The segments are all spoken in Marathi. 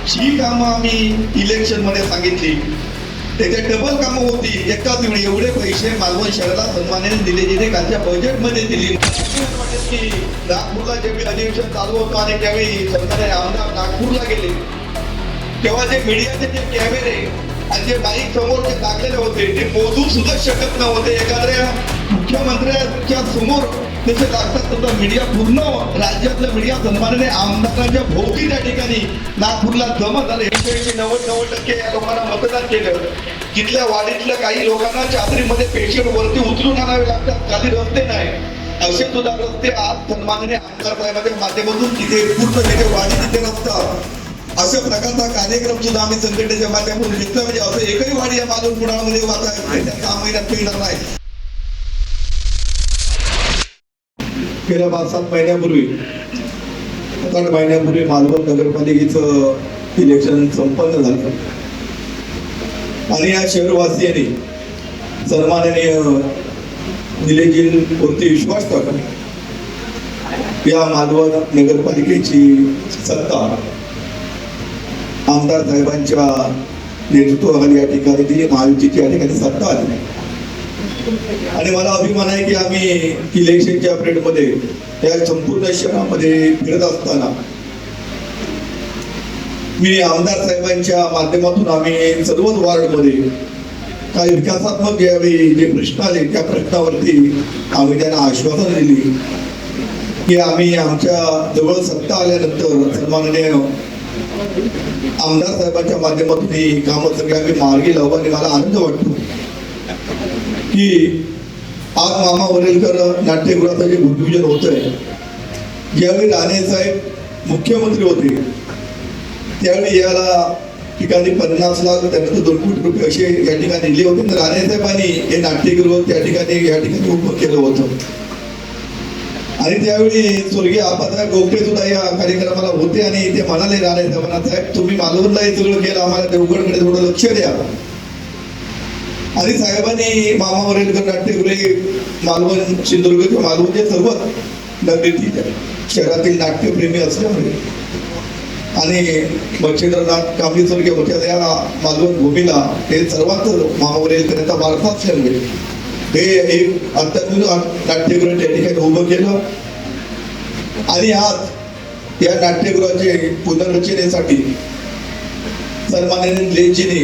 ही कामं आम्ही इलेक्शन मध्ये सांगितली, त्याच्यात डबल कामं होती एकाच वेळी. एवढे पैसे मालवण शहराला सन्मानाने दिले गेले, कालच्या बजेटमध्ये दिली. की नागपूरला जेव्हा अधिवेशन चालू होतं आणि त्यावेळी सन्माननीय आमदार नागपूरला गेले, तेव्हा जे मीडियाचे जे कॅमेरे आणि जे माईक समोर जे लागलेले होते ते मोजू सुद्धा शकत नव्हते. एखाद्या मुख्यमंत्र्यांच्या समोर तसे लागतात तसं मीडिया, पूर्ण राज्यातलं मीडिया सन्मानाने आमदारांच्या भोवती त्या ठिकाणी नागपूरला जमा झाले. 90% या लोकांना मतदान केलं. तिथल्या वाडीतल्या काही लोकांना चादरीमध्ये पेशंट वरती उचलून आणावे लागतात, खाली रस्ते नाही. असे सुद्धा रस्ते आज सन्मानाने आमदार साहेबांच्या माध्यमातून तिथे पूर्ण तिथे वाडी तिथे रस्ता, अशा प्रकारचा कार्यक्रम सुद्धा आम्ही संघटनेच्या माध्यमातून घेतला. म्हणजे असं एकही वाडी या मालवण कुणामध्ये वाचा 6 महिन्यात मिळणार नाही. गेल्या 5-7 महिन्यापूर्वी 8 महिन्यापूर्वी मालवण नगरपालिकेचं इलेक्शन संपन्न झालं आणि या शहरवासियांनी सन्माननीय निलेशजींवरती विश्वास टाकला. या मालवण नगरपालिकेची सत्ता आमदार साहेबांच्या नेतृत्वाखाली या ठिकाणी दिली, महायुतीची या ठिकाणी सत्ता आली. आणि मला अभिमान आहे की आम्ही इलेक्शनच्या पिरियडमध्ये या संपूर्ण शहरामध्ये फिरत असताना मी आमदार साहेबांच्या माध्यमातून आम्ही सर्वच वार्डमध्ये काही विकासात्मक ज्यावेळी जे प्रश्न आले त्या प्रश्नावरती आम्ही त्यांना आश्वासन दिली की आम्ही आमच्या जवळ सत्ता आल्यानंतर सन्माननीय आमदार साहेबांच्या माध्यमातून ही कामं सगळी आम्ही मार्गी लावू. आणि मला आनंद वाटतो की आज मामा वरेलकर नाट्यगृहाचं जे भूमिपूजन होत आहे, ज्यावेळी राणे साहेब मुख्यमंत्री होते त्यावेळी याला ठिकाणी 50 लाख त्यानंतर 2 कोटी रुपये असे या ठिकाणी दिले होते. तर राणे साहेबांनी हे नाट्यगृह त्या ठिकाणी या ठिकाणी उभं केलं होतं. आणि त्यावेळी स्वर्गीय आबासाहेब गोगटे सुद्धा या कार्यक्रमाला होते आणि ते म्हणाले राणे साहेबांना, साहेब तुम्ही मालवणला हे सगळं केलं, आम्हाला देवगडकडे थोडं लक्ष द्या. आणि साहेबांनी मामा वरेलकर नाट्यगृहे मालवण सिंधुदुर्ग किंवा मालवणचे सर्व नगरीतील शहरातील नाट्यप्रेमी असल्यामुळे आणि मच्छिंद्रनाथ कांबळी स्वर्गीय होत्या त्या मालवण भूमीला हे सर्वात मामा वरेलकर यांचा वारसा असल्यामुळे हे एक अत्याधुनिक नाट्यगृह त्या ठिकाणी उभं केलं. आणि आज या नाट्यगृहाचे पुनर्रचनेसाठी सन्माननीय निलेशजींनी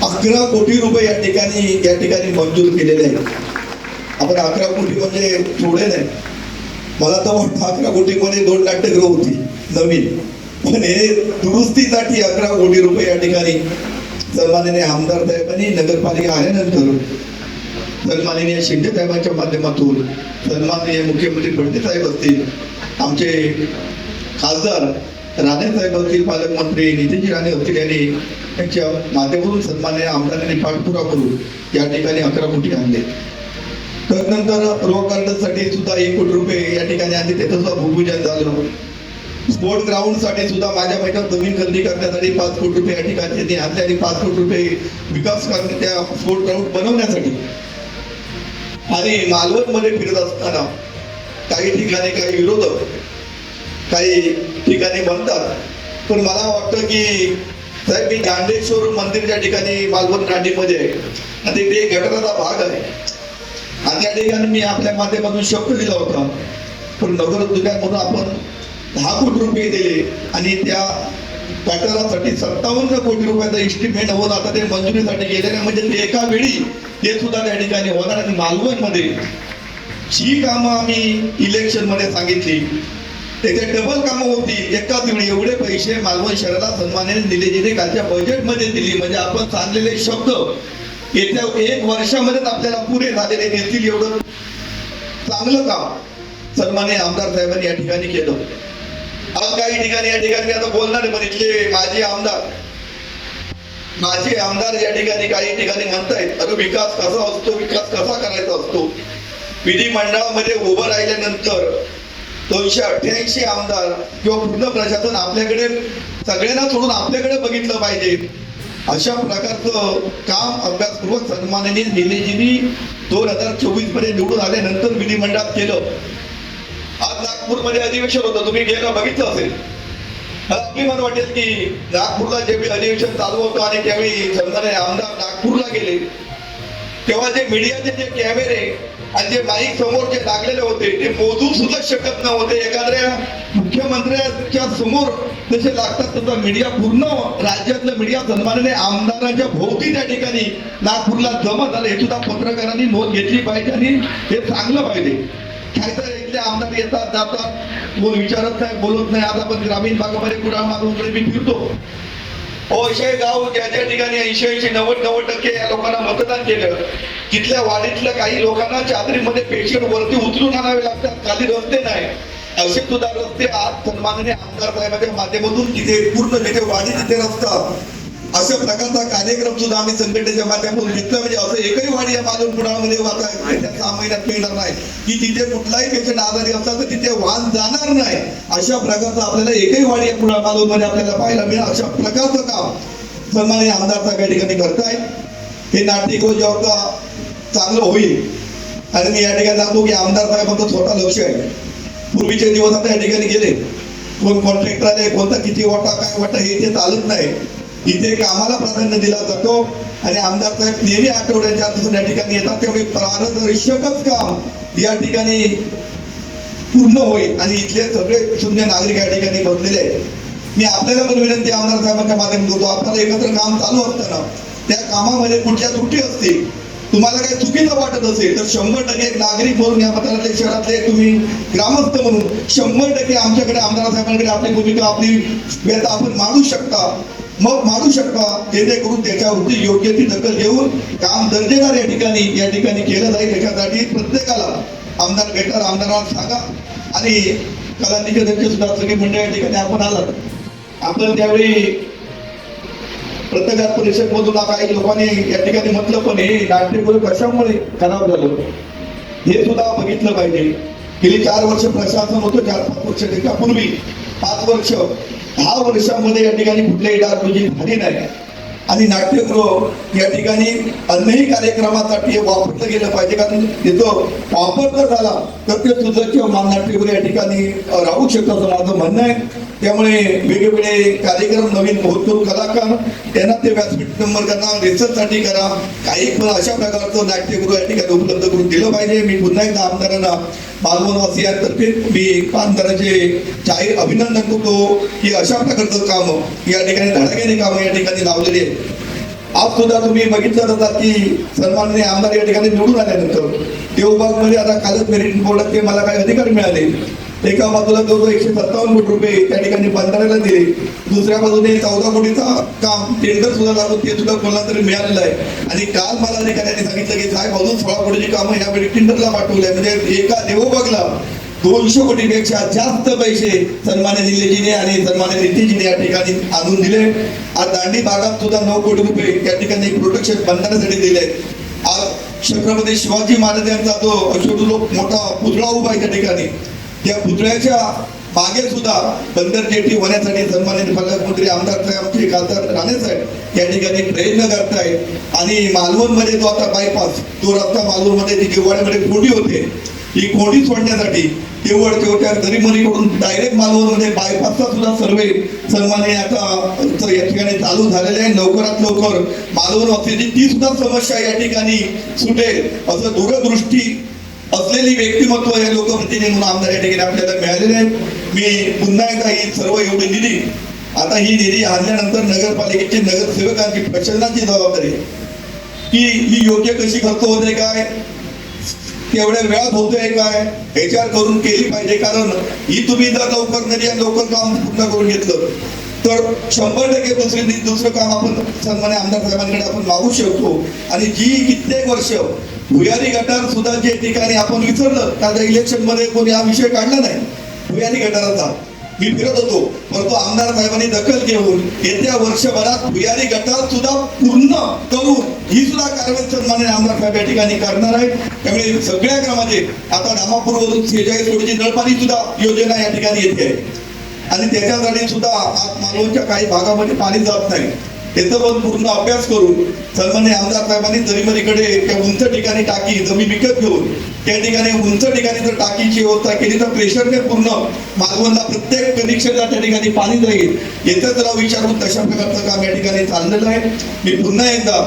11 कोटी रुपये या ठिकाणी मंजूर केलेले आहेत. आपण 11 कोटी म्हणजे थोडे नाही, मला तर वाटतं 11 कोटीमध्ये 2 नाट्यगृह होती नवीन, पण हे दुरुस्तीसाठी 11 कोटी रुपये या ठिकाणी सन्माननीय आमदार साहेबांनी नगरपालिका आल्यानंतर सन्माननीय शिंदे साहेबांच्या माध्यमातून सन्माननीय मुख्यमंत्री फडणवीस साहेब असतील, आमचे खासदार राणे साहेब असतील, पालकमंत्री नितीनजी राणे असतील, यांनी त्यांच्या माध्यमातून सन्माननीय आमदारांनी पाठपुरावा करून या ठिकाणी 11 कोटी आणले. त्यानंतर रॉक गार्डनसाठी सुद्धा 1 कोटी रुपये या ठिकाणी आणले, त्याचं सुद्धा भूमिपूजन झालं. स्पोर्ट ग्राउंड साठी सुद्धा माझ्या मैदानात जमीन खरेदी करण्यासाठी 5 कोटी रुपये या ठिकाणी त्यांनी आणले आणि 5 कोटी रुपये विकास करणे त्या स्पोर्ट ग्राउंड बनवण्यासाठी. आणि मालवण मध्ये फिरत असताना काही ठिकाणी काही विरोधक काही ठिकाणी म्हणतात, पण मला वाटतं की साहेब मी दांडेश्वर मंदिर ज्या ठिकाणी मालवण दांडीमध्ये आहे आणि ते गटाराचा भाग आहे आणि त्या ठिकाणी मी आपल्या माध्यमातून शब्द दिला होता, पण नगर उद्यान म्हणून आपण 10 कोटी रुपये दिले आणि त्या गटारासाठी 57 कोटी रुपयाचा इस्टिमेट होऊन आता ते मंजुरीसाठी गेलेले, म्हणजे ते एका वेळी ते सुद्धा त्या ठिकाणी होणार. आणि मालवण मध्ये ही कामं आम्ही इलेक्शन मध्ये सांगितली, त्याच्यात डबल कामं होती एकाच वेळी. एवढे पैसे मालवण शहराला सन्मानाने दिले गेले, कालच्या बजेटमध्ये दिली. म्हणजे आपण सांगलेले शब्द येत्या 1 वर्षामध्येच आपल्याला पुरे झालेले दिसतील, एवढं चांगलं काम सन्माननीय आमदार साहेबांनी या ठिकाणी केलं. आज काही ठिकाणी या ठिकाणी आता बोलणार आहे, पण इथले माजी आमदार या ठिकाणी काही ठिकाणी म्हणतायत, अरे विकास कसा असतो, विकास कसा करायचा असतो. विधिमंडळामध्ये उभं राहिल्यानंतर 288 आमदार किंवा पूर्ण प्रशासन आपल्याकडे सगळ्यांना सोडून आपल्याकडे बघितलं पाहिजे, अशा प्रकारचं काम अभ्यासपूर्वक सन्माननीय निलेशजींनी 2024 मध्ये निवडून आल्यानंतर विधिमंडळात केलं. आज नागपूरमध्ये अधिवेशन होतं, तुम्ही गेला बघितलं असेल. मला अभिमान वाटेल की नागपूरला जेव्हा अधिवेशन चालू होतं आणि त्यावेळी सन्माननीय आमदार नागपूरला गेले तेव्हा जे मीडियाचे जे कॅमेरे आणि जे माईक समोर जे लागलेले होते ते मोजू सुद्धा शकत नव्हते. एखाद्या मुख्यमंत्र्यांच्या समोर जसे लागतात तसा मीडिया पूर्ण राज्यातलं मीडिया सन्माननीय आमदारांच्या भोवती त्या ठिकाणी नागपूरला जमा झालं. हे सुद्धा पत्रकारांनी नोंद घेतली पाहिजे आणि हे चांगलं पाहिजे. काय तर इथले आमदार येतात जातात, कोण विचारत नाही बोलत नाही. आता पण ग्रामीण भागामध्ये कुडाळ मालवणकडे मी फिरतो, असे गाव ज्या ज्या ठिकाणी 80-90% या लोकांना मतदान केलं, तिथल्या वाडीतल्या काही लोकांना चादरीमध्ये पेशंट वरती उचलून आणावे लागतात, खाली रस्ते नाही. असे सुद्धा रस्ते आज सन्माननीय आमदार साहेबांच्या माध्यमातून तिथे पूर्ण जिथे वाडी तिथे रस्ता अशा प्रकारचा कार्यक्रम सुद्धा आम्ही संघटनेच्या माध्यमातून घेतला. म्हणजे असं एकही वाडी या मालवण कुडाळमध्ये आता 6 महिन्यात मिळणार नाही की तिथे कुठलाही पेशंट आजारी असला तर तिथे वाहन जाणार नाही. अशा प्रकारचं आपल्याला एकही वाडी या कुडाळ मालवणमध्ये आपल्याला पाहायला मिळेल. अशा प्रकारचं काम सन्माननीय आमदार साहेब या ठिकाणी करतायत. हे नाट्यगृह जेव्हा चांगलं होईल आणि मी या ठिकाणी सांगतो की आमदार साहेबांचं स्वतः लक्ष आहे. पूर्वीचे दिवस आता या ठिकाणी गेले, कोण कॉन्ट्रॅक्टर आले, कोणता किती वाटा काय वाटा हे इथे चालत नाही. इथे कामाला प्राधान्य दिला जातो आणि आमदार साहेब नेहमी आठवड्याच्या आतून या ठिकाणी येतात. त्यामुळे पारदर्शकच काम या ठिकाणी पूर्ण होईल आणि इथले सगळे शून्य नागरिक या ठिकाणी बसलेले आहेत. मी आपल्याला पण विनंती आमदार साहेबांच्या माध्यमातून करतो, आपल्याला एकत्र काम चालू असताना त्या कामामध्ये कुठल्या त्रुटी असतील, तुम्हाला काही चुकीचं वाटत असेल तर 100% एक नागरिक म्हणून या मतदारातले शहरातले तुम्ही ग्रामस्थ म्हणून 100% आमच्याकडे आमदार साहेबांकडे आपली भूमिका आपली व्यथा आपण मांडू शकता, मग मांडू शकता. जेणेकरून त्याच्यावरती योग्य ती दखल घेऊन काम दर्जेदार या ठिकाणी केलं जाईल. त्याच्यासाठी प्रत्येकाला आमदार भेटणार आमदारांना सांगा आणि कलांनीचे त्यांचे सुद्धा सगळी मंडळ या ठिकाणी आपण आलात. आपण त्यावेळी पत्रकार परिषद मधून काही लोकांनी या ठिकाणी म्हटलं पण हे नाट्यगृह कशामुळे खराब झालं हे सुद्धा बघितलं पाहिजे. गेली 4 वर्ष प्रशासन होतं, 4-5 वर्ष त्याच्यापूर्वी 5 वर्ष 10 वर्षांमध्ये या ठिकाणी कुठल्याही डागडुजी झाली नाही आणि नाट्यगृह या ठिकाणी अन्यही कार्यक्रमासाठी वापरलं गेलं पाहिजे. कारण तिथं वापर जर झाला तर ते सुद्धा मान नाट्यगृह या ठिकाणी राहू शकतं असं माझं म्हणणं आहे. त्यामुळे वेगवेगळे कार्यक्रम नवीन महोत्सव कलाकार त्यांना ते व्यासपीठ नंबर करा, रिसर्चसाठी करा, काही पण अशा प्रकारचं नाट्यगृह या ठिकाणी उपलब्ध करून दिलं पाहिजे. मी पुन्हा एकदा आमदारांना मालवणवासियांतर्फे मी आमदाराचे जाहीर अभिनंदन करतो की अशा प्रकारचं काम या ठिकाणी धडाक्याने कामं या ठिकाणी लावलेली आहे. आज सुद्धा तुम्ही बघितलं जातात की सन्माननीय आमदार या ठिकाणी निवडून आल्यानंतर देवबागमध्ये आता कालच मेरिट बोर्डाचे मला काही अधिकार मिळाले. एका बाजूला जवळजवळ 157 कोटी रुपये त्या ठिकाणी बंधाऱ्याला दिले, दुसऱ्या बाजूने 14 कोटीचा काम टेंडर सुद्धा लागून ते सुद्धा कोणाला तरी मिळालेलं आहे. आणि काल मला अधिकाऱ्यांनी सांगितलं की साहेब अजून 16 कोटीची कामं यावेळी टेंडरला पाठवले. म्हणजे एका देवबागला 200 कोटीपेक्षा जास्त पैसे सन्मान्य जिल्ह्याजीने आणि सन्मान्य नितीजीने या ठिकाणी आणून दिले. आज दांडी भागात सुद्धा 9 कोटी रुपये या ठिकाणी प्रोटेक्शन बंधाऱ्यासाठी दिले. आज छत्रपती शिवाजी महाराज यांचा जो अशोक मोठा पुतळा उभा आहे त्या ठिकाणी, त्या पुतळ्याच्या मागे सुद्धा बंदर जेटी होण्यासाठी सन्मानित पालकमंत्री आमदार साहेब आमचे खासदार राणे साहेब या ठिकाणी प्रयत्न करतायत. आणि मालवणमध्ये जो आता बायपास तो रस्ता मालवणमध्ये जी दिवाळीमध्ये कोडी होते ही कोडी सोडण्यासाठी तेवढ्या दरीमरीकडून डायरेक्ट मालवणमध्ये बायपासचा सुद्धा सर्वे सन्मान्य आता या ठिकाणी चालू झालेले आहे. लवकरात लवकर मालवण वासियांची ती सुद्धा समस्या या ठिकाणी सुटेल असं दूरदृष्टी असलेली व्यक्तिमत्व हे लोकप्रतिनिधी म्हणून आमदार या ठिकाणी आपल्याला मिळालेले आहेत. मी पुन्हा एकदा ही सर्व एवढी निधी आता ही निधी आणल्यानंतर नगरपालिकेची नगरसेवकांची प्रशासनाची जबाबदारी की ही योग्य कशी खर्च होते काय, तेवढ्या वेळात होतोय काय विचार करून केली पाहिजे. कारण ही तुम्ही जर लवकर नदी आणि लवकर काम पूर्ण करून घेतलं तर 100% दुसरं काम आपण सन्मान्य आमदार साहेबांकडे आपण मागू शकतो. आणि जी कित्येक वर्ष भुयारी गटार सुद्धा जे ठिकाणी आपण विसरलं, कारण इलेक्शन मध्ये कोणी हा विषय काढला नाही भुयारी गटाराचा. मी फिरत होतो परंतु आमदार साहेबांनी दखल घेऊन येत्या वर्षभरात भुयारी गटार सुद्धा पूर्ण करून ही सुद्धा कारवाई सन्मान्य आमदार साहेब या ठिकाणी करणार आहेत. त्यामुळे सगळ्या ग्रामाचे आता धामापूरवरून 46 कोटीची नळपाणी सुद्धा योजना या ठिकाणी येते आहे. आणि त्याच्यासाठी सुद्धा आज मालवणच्या काही भागामध्ये पाणी जात नाही. याचा पण पूर्ण अभ्यास करून सन्मान्य आमदार साहेबांनी दरीमरीकडे त्या उंच ठिकाणी टाकी जमीन विकत घेऊन त्या ठिकाणी उंच ठिकाणी जर टाकीची व्यवस्था केली तर प्रेशरने पूर्ण मालवणला प्रत्येक कनेक्शनला त्या ठिकाणी पाणी जाईल याचा जरा विचार होऊन तशा प्रकारचं काम या ठिकाणी चाललेलं आहे. मी पुन्हा एकदा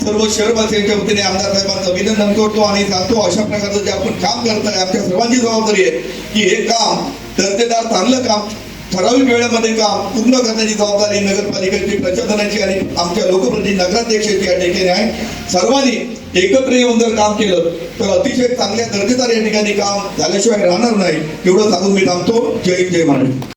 सर्व शहरवासियांच्या वतीने आमदार साहेबांचं अभिनंदन करतो आणि सांगतो अशा प्रकारचं जे आपण काम करताय आमच्या सर्वांची जबाबदारी आहे की हे काम दर्जेदार चांगलं काम ठराविक वेळेमध्ये काम पूर्ण करण्याची जबाबदारी नगरपालिकेची प्रशासनाची आणि आमच्या लोकप्रतिनिधी नगराध्यक्षाची या ठिकाणी आहे. सर्वांनी एकत्र येऊन जर काम केलं तर अतिशय चांगल्या दर्जेदार या ठिकाणी काम झाल्याशिवाय राहणार नाही एवढं सांगून मी थांबतो. जय हिंद जय महाराष्ट्र.